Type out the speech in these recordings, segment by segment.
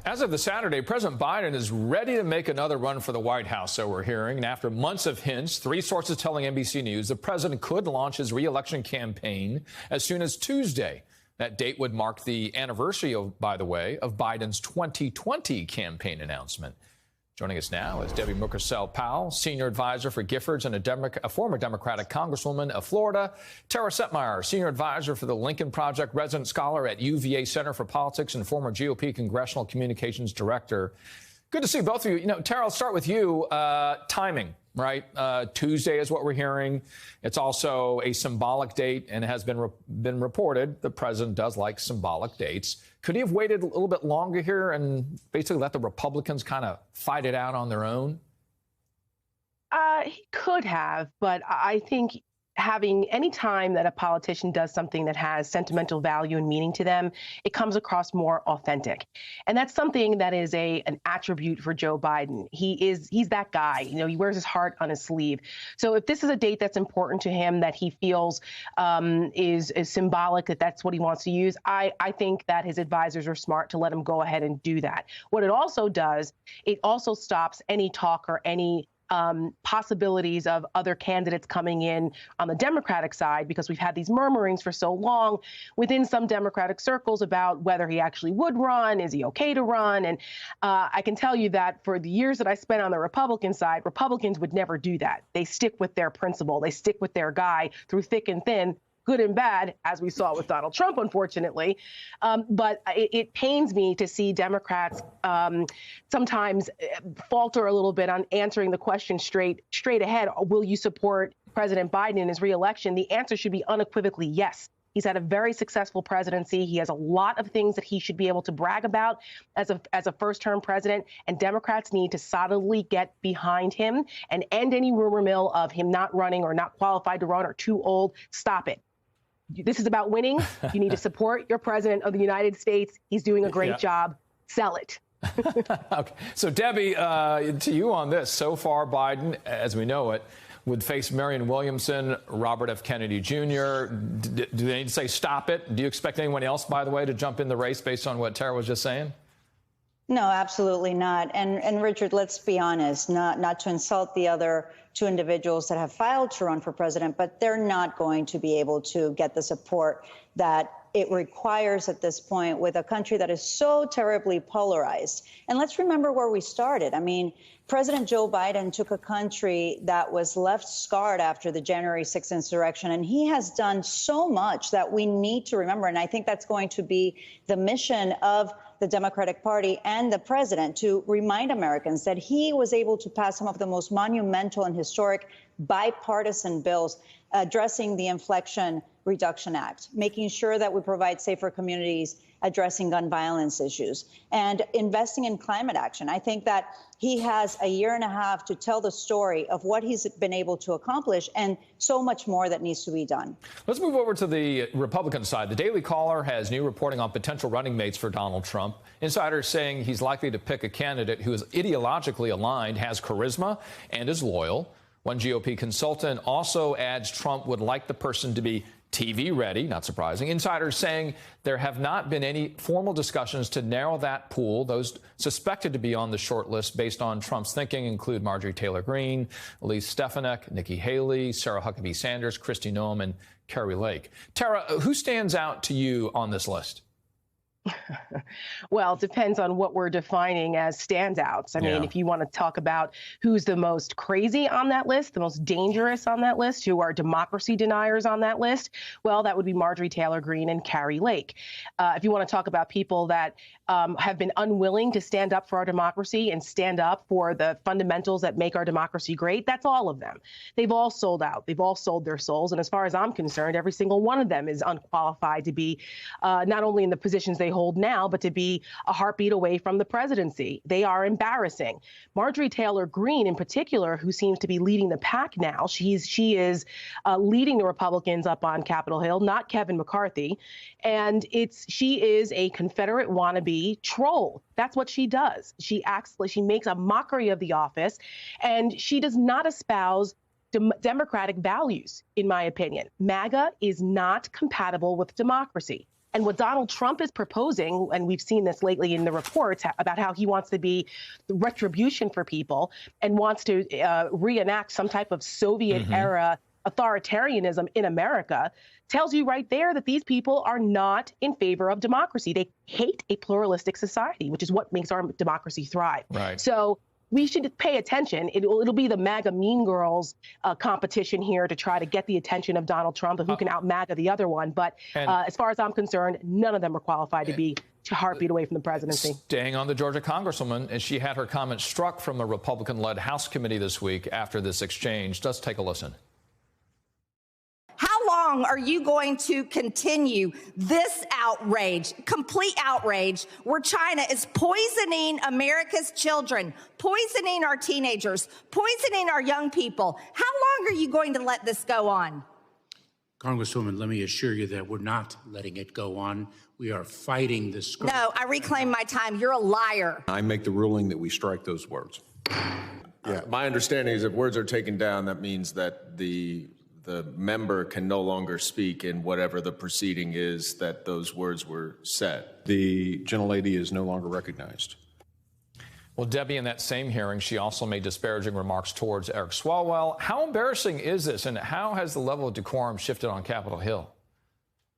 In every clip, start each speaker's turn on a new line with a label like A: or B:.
A: As of the Saturday, President Biden is ready to make another run for the White House, so we're hearing. And after months of hints, three sources telling NBC News the president could launch his re-election campaign as soon as Tuesday. That date would mark the anniversary, by the way, of Biden's 2020 campaign announcement. Joining us now is Debbie Mucarsel-Powell, senior advisor for Giffords and a former Democratic congresswoman of Florida. Tara Setmeyer, senior advisor for the Lincoln Project, resident scholar at UVA Center for Politics and former GOP congressional communications director. Good to see both of you. Tara, I'll start with you. Timing, right? Tuesday is what we're hearing. It's also a symbolic date and has been reported the president does like symbolic dates. Could he have waited a little bit longer here and basically let the Republicans kind of fight it out on their own?
B: He could have, but I think having any time that a politician does something that has sentimental value and meaning to them, it comes across more authentic. And that's something that is an attribute for Joe Biden. He's that guy. He wears his heart on his sleeve. So if this is a date that's important to him, that he feels is symbolic, that's what he wants to use, I think that his advisors are smart to let him go ahead and do that. What it also does, it also stops any talk or any possibilities of other candidates coming in on the Democratic side, because we've had these murmurings for so long within some Democratic circles about whether he actually would run, is he okay to run? And I can tell you that for the years that I spent on the Republican side, Republicans would never do that. They stick with their principle. They stick with their guy through thick and thin, good and bad, as we saw with Donald Trump, unfortunately. But it pains me to see Democrats sometimes falter a little bit on answering the question straight ahead. Will you support President Biden in his reelection? The answer should be unequivocally yes. He's had a very successful presidency. He has a lot of things that he should be able to brag about as a first-term president, and Democrats need to solidly get behind him and end any rumor mill of him not running or not qualified to run or too old. Stop it. This is about winning. You need to support your president of the United States. He's doing a great job. Sell it.
A: Okay. So, Debbie, to you on this. So far, Biden, as we know it, would face Marianne Williamson, Robert F. Kennedy Jr. Do they need to say stop it? Do you expect anyone else, by the way, to jump in the race based on what Tara was just saying?
C: No, absolutely not. And Richard, let's be honest, not to insult the other two individuals that have filed to run for president, but they're not going to be able to get the support that it requires at this point with a country that is so terribly polarized. And let's remember where we started. I mean, President Joe Biden took a country that was left scarred after the January 6th insurrection, and he has done so much that we need to remember. And I think that's going to be the mission of the Democratic Party and the president, to remind Americans that he was able to pass some of the most monumental and historic bipartisan bills addressing the Inflation Reduction Act, making sure that we provide safer communities, addressing gun violence issues, and investing in climate action. I think that he has a year and a half to tell the story of what he's been able to accomplish, and so much more that needs to be done.
A: Let's move over to the Republican side. The Daily Caller has new reporting on potential running mates for Donald Trump. Insiders saying he's likely to pick a candidate who is ideologically aligned, has charisma, and is loyal. One GOP consultant also adds Trump would like the person to be TV ready, not surprising. Insiders saying there have not been any formal discussions to narrow that pool. Those suspected to be on the short list based on Trump's thinking include Marjorie Taylor Greene, Elise Stefanik, Nikki Haley, Sarah Huckabee Sanders, Kristi Noem, and Kari Lake. Tara, who stands out to you on this list?
B: Well, it depends on what we're defining as standouts. I mean, if you want to talk about who's the most crazy on that list, the most dangerous on that list, who are democracy deniers on that list, well, that would be Marjorie Taylor Greene and Kari Lake. If you want to talk about people that have been unwilling to stand up for our democracy and stand up for the fundamentals that make our democracy great, that's all of them. They've all sold out. They've all sold their souls. And as far as I'm concerned, every single one of them is unqualified to be not only in the positions they hold now, but to be a heartbeat away from the presidency. They are embarrassing. Marjorie Taylor Greene, in particular, who seems to be leading the pack now, she is leading the Republicans up on Capitol Hill, not Kevin McCarthy. And she is a Confederate wannabe troll. That's what she does. She makes a mockery of the office, and she does not espouse democratic values, in my opinion. MAGA is not compatible with democracy. And what Donald Trump is proposing, and we've seen this lately in the reports about how he wants to be retribution for people and wants to reenact some type of Soviet-era authoritarianism in America, tells you right there that these people are not in favor of democracy. They hate a pluralistic society, which is what makes our democracy thrive.
A: Right.
B: So we should pay attention. It'll be the MAGA Mean Girls competition here to try to get the attention of Donald Trump and who can out-MAGA the other one. But as far as I'm concerned, none of them are qualified to be a heartbeat away from the presidency.
A: Staying on the Georgia Congresswoman, and she had her comments struck from a Republican-led House committee this week after this exchange. Let's take a listen.
D: How long are you going to continue this outrage, complete outrage, where China is poisoning America's children, poisoning our teenagers, poisoning our young people? How long are you going to let this go on?
E: Congresswoman, let me assure you that we're not letting it go on. We are fighting this.
D: No, I reclaim my time. You're a liar.
F: I make the ruling that we strike those words.
G: Yeah, my understanding is if words are taken down, that means that the member can no longer speak in whatever the proceeding is that those words were said.
F: The gentlelady is no longer recognized.
A: Well, Debbie, in that same hearing, she also made disparaging remarks towards Eric Swalwell. How embarrassing is this, and how has the level of decorum shifted on Capitol Hill?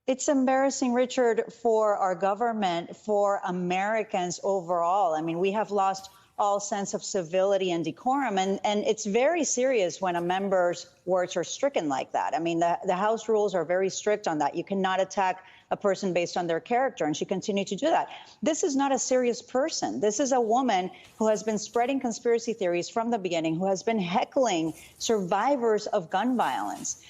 C: It's embarrassing, Richard, for our government, for Americans overall. I mean, we have lost all sense of civility and decorum. And it's very serious when a member's words are stricken like that. I mean, the House rules are very strict on that. You cannot attack a person based on their character, and she continued to do that. This is not a serious person. This is a woman who has been spreading conspiracy theories from the beginning, who has been heckling survivors of gun violence.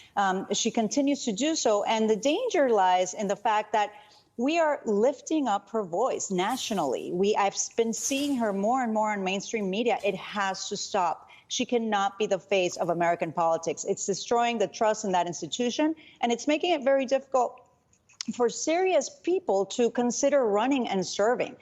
C: She continues to do so, and the danger lies in the fact that we are lifting up her voice nationally. I've been seeing her more and more in mainstream media. It has to stop. She cannot be the face of American politics. It's destroying the trust in that institution, and it's making it very difficult for serious people to consider running and serving.